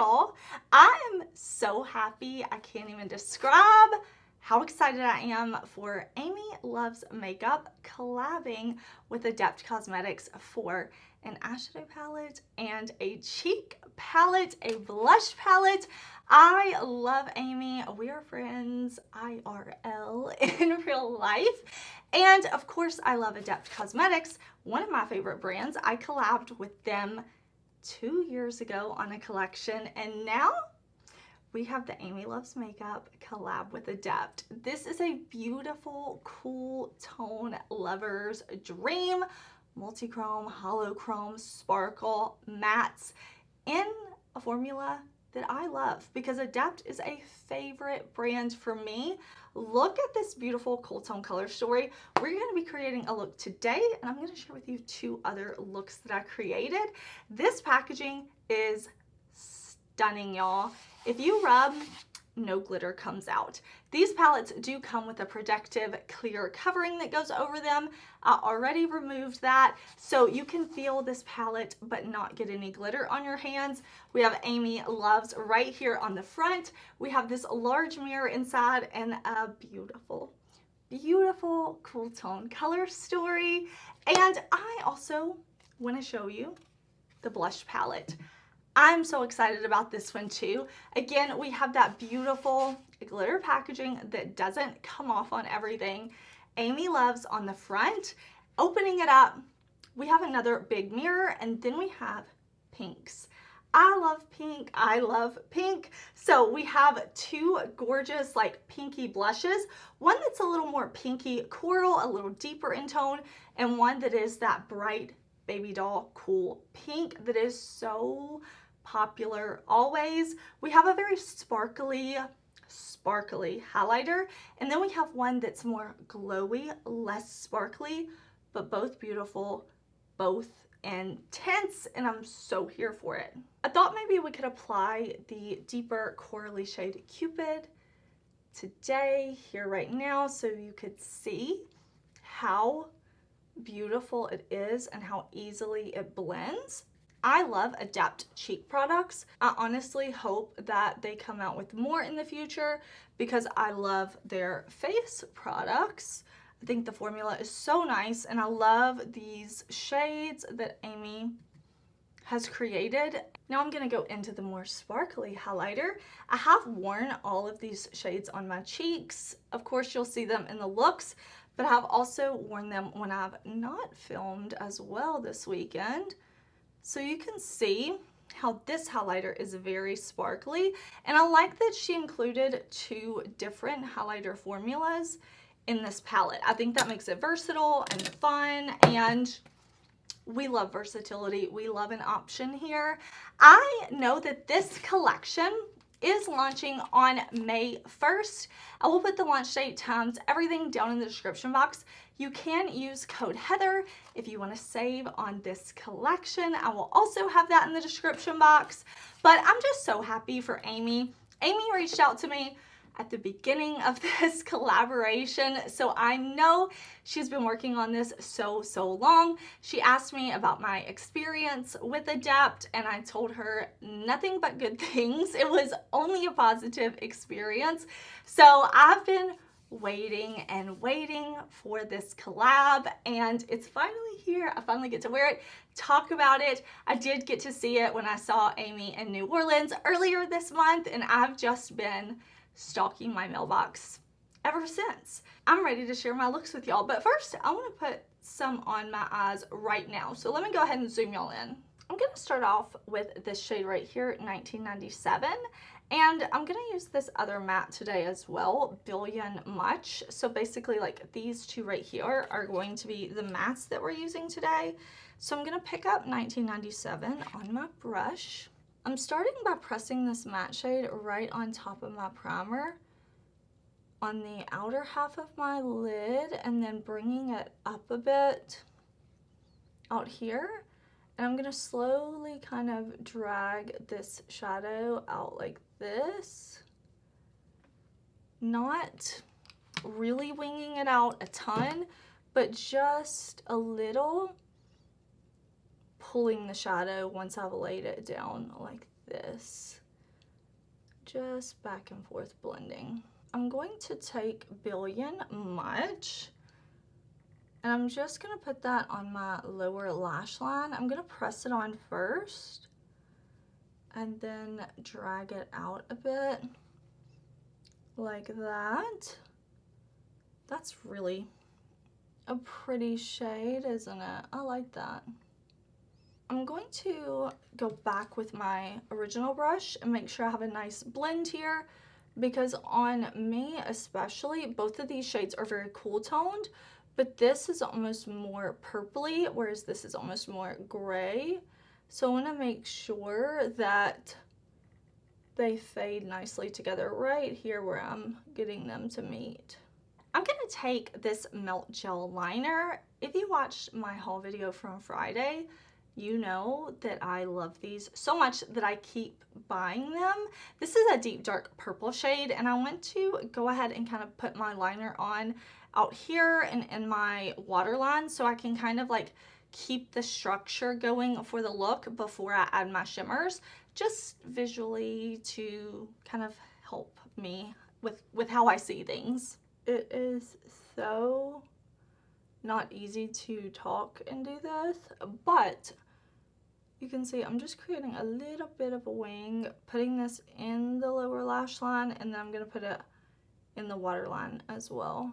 y'all. I am so happy. I can't even describe how excited I am for Amy Loves Makeup collabing with Adept Cosmetics for an eyeshadow palette and a cheek palette, a blush palette. I love Amy. We are friends IRL in real life. And of course, I love Adept Cosmetics, one of my favorite brands. I collabed with them 2 years ago on a collection, and now we have the Amy Loves Makeup collab with Adept. This is a beautiful, cool tone lover's dream. Multi-chrome, holochrome, sparkle, mattes in a formula that I love because Adept is a favorite brand for me. Look at this beautiful cool tone color story. We're going to be creating a look today, and I'm going to share with you 2 other looks that I created. This packaging is stunning, y'all. If you rub, no glitter comes out. These palettes do come with a protective clear covering that goes over them. I already removed that, so you can feel this palette but not get any glitter on your hands. We have Amy Loves right here on the front. We have this large mirror inside and a beautiful, beautiful cool tone color story. And I also want to show you the blush palette. I'm so excited about this one too. Again, we have that beautiful glitter packaging that doesn't come off on everything. Amy Loves on the front. Opening it up, we have another big mirror, and then we have pinks. I love pink. I love pink. So we have 2 gorgeous like pinky blushes. One that's a little more pinky coral, a little deeper in tone, and one that is that bright baby doll cool pink that is so popular always. We have a very sparkly highlighter, and then we have one that's more glowy, less sparkly, but both beautiful, both intense, and I'm so here for it. I thought maybe we could apply the deeper corally shade Cupid today, here right now, so you could see how beautiful it is and how easily it blends. I love Adept cheek products. I honestly hope that they come out with more in the future because I love their face products. I think the formula is so nice, and I love these shades that Amy has created. Now I'm gonna go into the more sparkly highlighter. I have worn all of these shades on my cheeks. Of course, you'll see them in the looks, but I've also worn them when I've not filmed as well this weekend. So you can see how this highlighter is very sparkly, and I like that she included 2 different highlighter formulas in this palette. I think that makes it versatile and fun, and we love versatility. We love an option here. I know that this collection is launching on May 1st. I will put the launch date, times, everything down in the description box. You can use code Heather if you want to save on this collection. I will also have that in the description box. But I'm just so happy for Amy. Amy reached out to me at the beginning of this collaboration, so I know she's been working on this so long. She asked me about my experience with Adept, and I told her nothing but good things. It was only a positive experience. So I've been waiting and waiting for this collab, and it's finally here. I finally get to wear it, talk about it. I did get to see it when I saw Amy in New Orleans earlier this month, and I've just been stalking my mailbox ever since. I'm ready to share my looks with y'all, but first I want to put some on my eyes right now. So let me go ahead and zoom y'all in. I'm going to start off with this shade right here, 1997, and I'm going to use this other matte today as well, Billion Much. So basically like these 2 right here are going to be the mattes that we're using today. So I'm going to pick up 1997 on my brush. I'm starting by pressing this matte shade right on top of my primer on the outer half of my lid, and then bringing it up a bit out here. And I'm going to slowly kind of drag this shadow out like this. Not really winging it out a ton, but just a little, pulling the shadow once I've laid it down like this. just back and forth blending. I'm going to take Billion Much, and I'm just gonna put that on my lower lash line. I'm gonna press it on first and then drag it out a bit like that. That's really a pretty shade, isn't it? I like that. I'm going to go back with my original brush and make sure I have a nice blend here, because on me especially, both of these shades are very cool toned, but this is almost more purpley, whereas this is almost more gray. So I want to make sure that they fade nicely together right here where I'm getting them to meet. I'm going to take this Melt Gel Liner. If you watched my haul video from Friday, you know that I love these so much that I keep buying them. This is a deep dark purple shade, and I want to go ahead and kind of put my liner on out here and in my waterline so I can kind of like keep the structure going for the look before I add my shimmers, just visually to kind of help me with how I see things. It is so not easy to talk and do this, but you can see I'm just creating a little bit of a wing, putting this in the lower lash line, and then I'm going to put it in the waterline as well.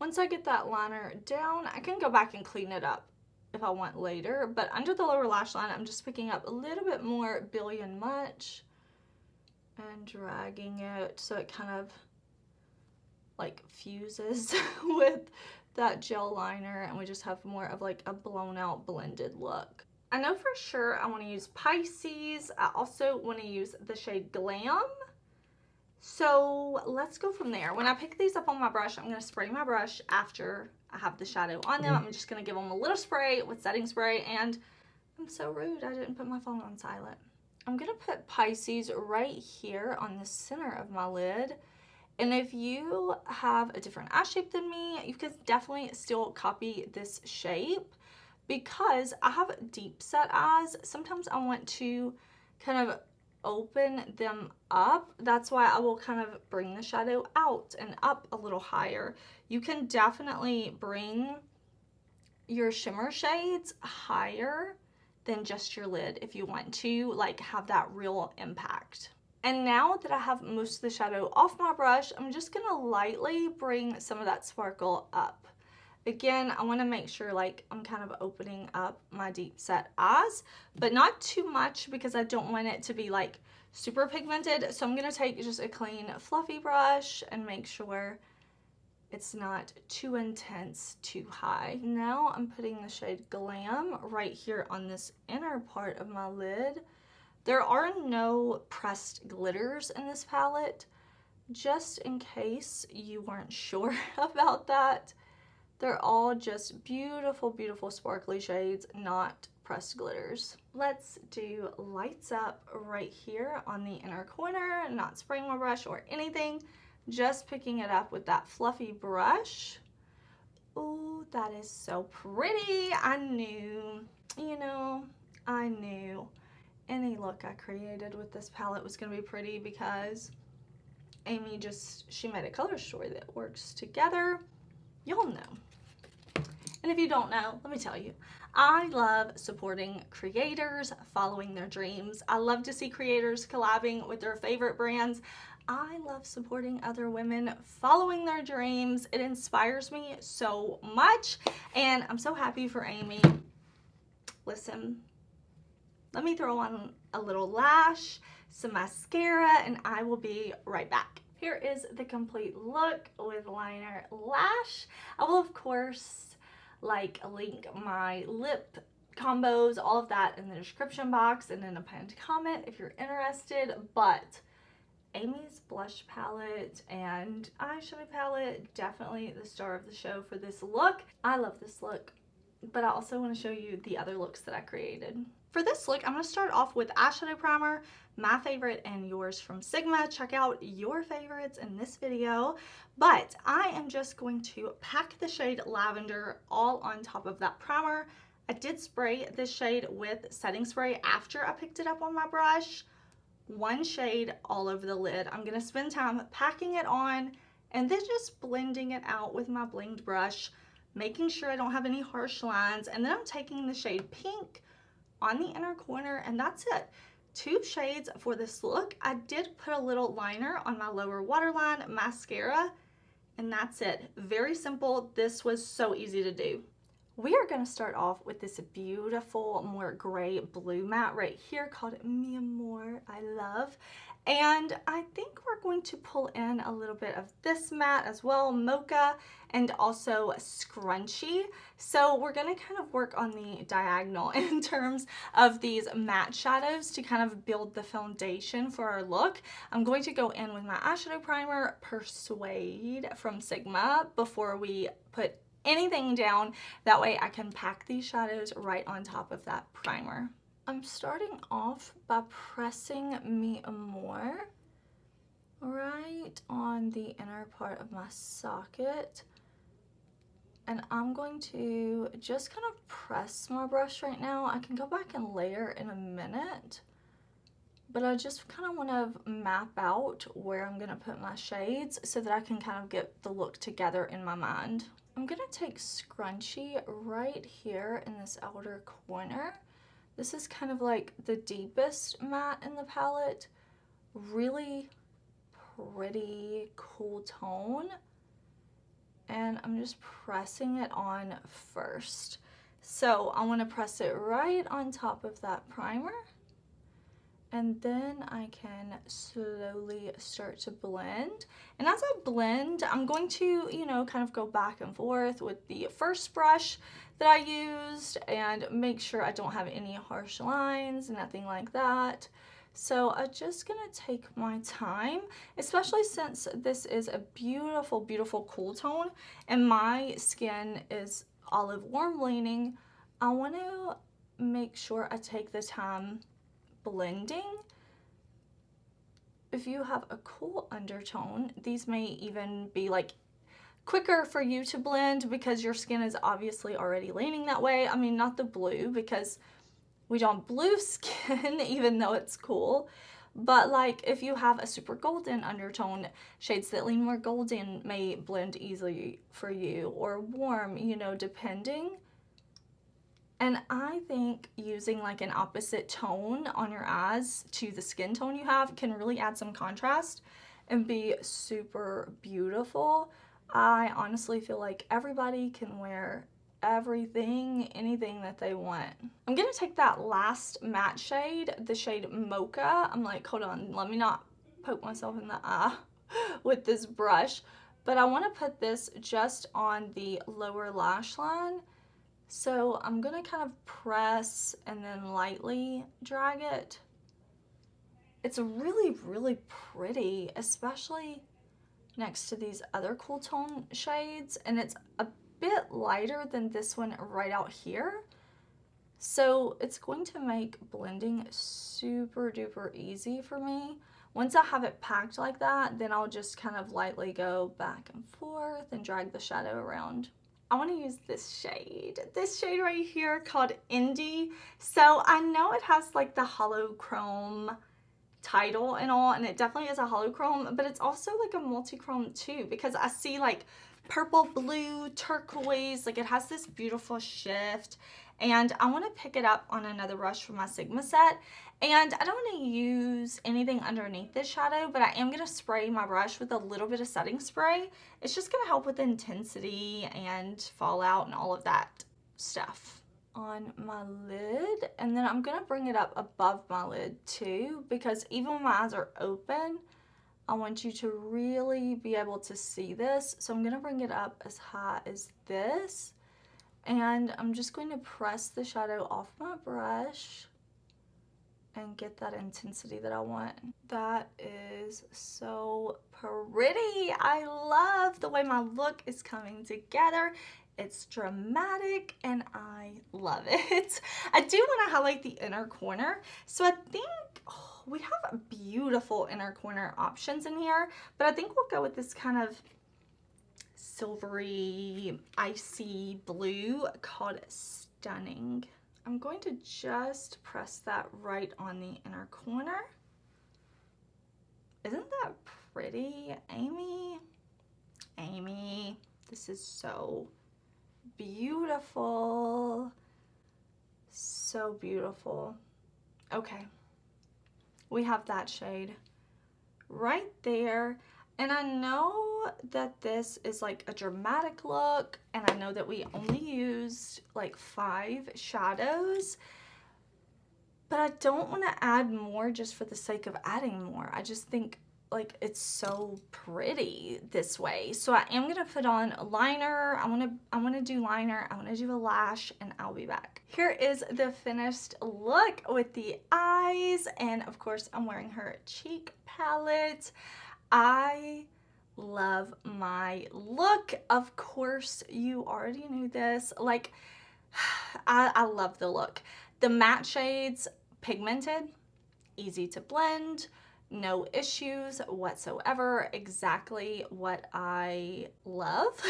Once I get that liner down, I can go back and clean it up if I want later, but under the lower lash line, I'm just picking up a little bit more Billion Much and dragging it so it kind of like fuses with that gel liner, and we just have more of like a blown out blended look. I know for sure I want to use Pisces. I also want to use the shade Glam. So let's go from there. When I pick these up on my brush, I'm going to spray my brush after I have the shadow on them. I'm just going to give them a little spray with setting spray, and I'm so rude, I didn't put my phone on silent. I'm going to put Pisces right here on the center of my lid. And if you have a different eye shape than me, you can definitely still copy this shape, because I have deep set eyes. Sometimes I want to kind of open them up. That's why I will kind of bring the shadow out and up a little higher. You can definitely bring your shimmer shades higher than just your lid if you want to like have that real impact. And now that I have most of the shadow off my brush, I'm just gonna lightly bring some of that sparkle up. Again, I wanna make sure like I'm kind of opening up my deep set eyes, but not too much because I don't want it to be like super pigmented. So I'm gonna take just a clean fluffy brush and make sure it's not too intense, too high. Now I'm putting the shade Glam right here on this inner part of my lid. There are no pressed glitters in this palette, just in case you weren't sure about that. They're all just beautiful, beautiful sparkly shades, not pressed glitters. Let's do Lights Up right here on the inner corner, not spraying my brush or anything, just picking it up with that fluffy brush. Ooh, that is so pretty. I knew, you know, I knew any look I created with this palette was going to be pretty, because Amy she made a color story that works together. Y'all know. And if you don't know, let me tell you, I love supporting creators following their dreams. I love to see creators collabing with their favorite brands. I love supporting other women following their dreams. It inspires me so much, and I'm so happy for Amy. Listen, let me throw on a little lash, some mascara, and I will be right back. Here is the complete look with liner, lash. I will, of course, link my lip combos, all of that in the description box and in a pinned comment if you're interested. But Amy's blush palette and eyeshadow palette, definitely the star of the show for this look. I love this look, but I also want to show you the other looks that I created. For this look, I'm going to start off with eyeshadow primer, my favorite and yours from Sigma. Check out your favorites in this video. But I am just going to pack the shade Lavender all on top of that primer. I did spray this shade with setting spray after I picked it up on my brush. one shade all over the lid. I'm going to spend time packing it on and then just blending it out with my Blinged brush, making sure I don't have any harsh lines. And then I'm taking the shade Pink on the inner corner, and that's it. 2 shades for this look. I did put a little liner on my lower waterline, mascara, and that's it. Very simple. This was so easy to do. We are going to start off with this beautiful, more gray blue matte right here called Mi Amor, I love. And I think we're going to pull in a little bit of this matte as well, Mocha, and also Scrunchy. So we're going to kind of work on the diagonal in terms of these matte shadows to kind of build the foundation for our look. I'm going to go in with my eyeshadow primer, Persuade from Sigma, before we put anything down. That way I can pack these shadows right on top of that primer. I'm starting off by pressing Mi Amor right on the inner part of my socket. And I'm going to just kind of press my brush right now. I can go back and layer in a minute, but I just kind of want to map out where I'm going to put my shades so that I can kind of get the look together in my mind. I'm going to take Scrunchy right here in this outer corner. This is kind of like the deepest matte in the palette. Really pretty, cool tone. And I'm just pressing it on first. So I want to press it right on top of that primer. And then I can slowly start to blend. And as I blend, I'm going to, you know, kind of go back and forth with the first brush that I used and make sure I don't have any harsh lines, nothing like that. So I'm just gonna take my time, especially since this is a beautiful, beautiful cool tone and my skin is olive warm leaning. I want to make sure I take the time blending. If you have a cool undertone, these may even be like quicker for you to blend because your skin is obviously already leaning that way. I mean, not the blue, because we don't blue skin even though it's cool, but like if you have a super golden undertone, shades that lean more golden may blend easily for you, or warm, you know, depending. And I think using like an opposite tone on your eyes to the skin tone you have can really add some contrast and be super beautiful. I honestly feel like everybody can wear everything, anything that they want. I'm gonna take that last matte shade, the shade Mocha. I'm like, hold on, let me not poke myself in the eye with this brush. But I wanna put this just on the lower lash line. So I'm gonna kind of press and then lightly drag it. It's really, really pretty, especially next to these other cool tone shades, and it's a bit lighter than this one right out here. So it's going to make blending super duper easy for me. Once I have it packed like that, then I'll just kind of lightly go back and forth and drag the shadow around. I want to use this shade right here called Indie. So I know it has like the hollow chrome title and all, and it definitely is a hollow chrome, but it's also like a multi-chrome too, because I see like purple, blue, turquoise, like it has this beautiful shift. And I want to pick it up on another brush from my Sigma set, and I don't want to use anything underneath this shadow, but I am going to spray my brush with a little bit of setting spray. It's just going to help with intensity and fallout and all of that stuff on my lid. And then I'm going to bring it up above my lid too, because even when my eyes are open, I want you to really be able to see this. So I'm going to bring it up as high as this. And I'm just going to press the shadow off my brush and get that intensity that I want. That is so pretty. I love the way my look is coming together. It's dramatic and I love it. I do want to highlight the inner corner. So I think we have beautiful inner corner options in here, but I think we'll go with this kind of silvery, icy blue called Stunning. I'm going to just press that right on the inner corner. pretty. Amy, this is so beautiful. So beautiful. Okay, we have that shade right there. And I know that this is like a dramatic look, and I know that we only used like 5 shadows, but I don't want to add more just for the sake of adding more. I just think like it's so pretty this way. So I am gonna put on a liner. I wanna do liner, I wanna do a lash, and I'll be back. Here is the finished look with the eyes, and of course I'm wearing her cheek palette. I love my look. Of course, you already knew this. Like, I love the look. The matte shades, pigmented, easy to blend, no issues whatsoever. Exactly what I love.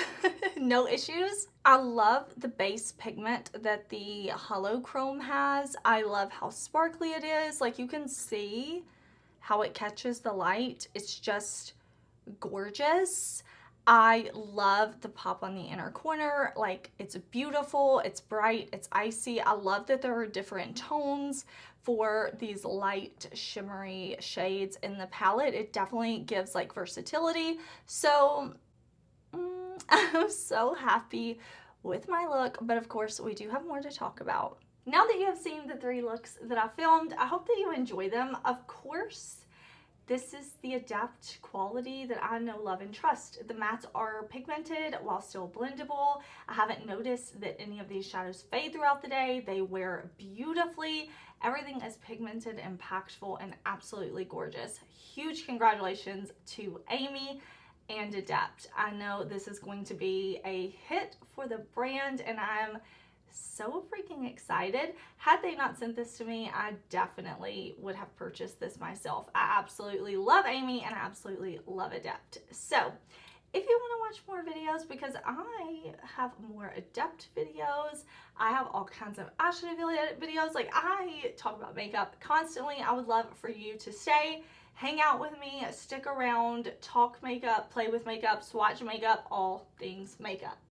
No issues. I love the base pigment that the Holochrome has. I love how sparkly it is. Like, you can see how it catches the light. It's just gorgeous. I love the pop on the inner corner. Like, it's beautiful, it's bright, it's icy. I love that there are different tones for these light shimmery shades in the palette. It definitely gives like versatility. So I'm so happy with my look, but of course we do have more to talk about. Now that you have seen the 3 looks that I filmed, I hope that you enjoy them. Of course, this is the Adept quality that I know, love, and trust. The mattes are pigmented while still blendable. I haven't noticed that any of these shadows fade throughout the day. They wear beautifully. Everything is pigmented, impactful, and absolutely gorgeous. Huge congratulations to Amy and Adept. I know this is going to be a hit for the brand, and I'm so freaking excited. Had they not sent this to me, I definitely would have purchased this myself. I absolutely love Amy and I absolutely love Adept. So if you want to watch more videos, because I have more Adept videos, I have all kinds of eyeshadow videos, like I talk about makeup constantly. I would love for you to stay, hang out with me, stick around, talk makeup, play with makeup, swatch makeup, all things makeup.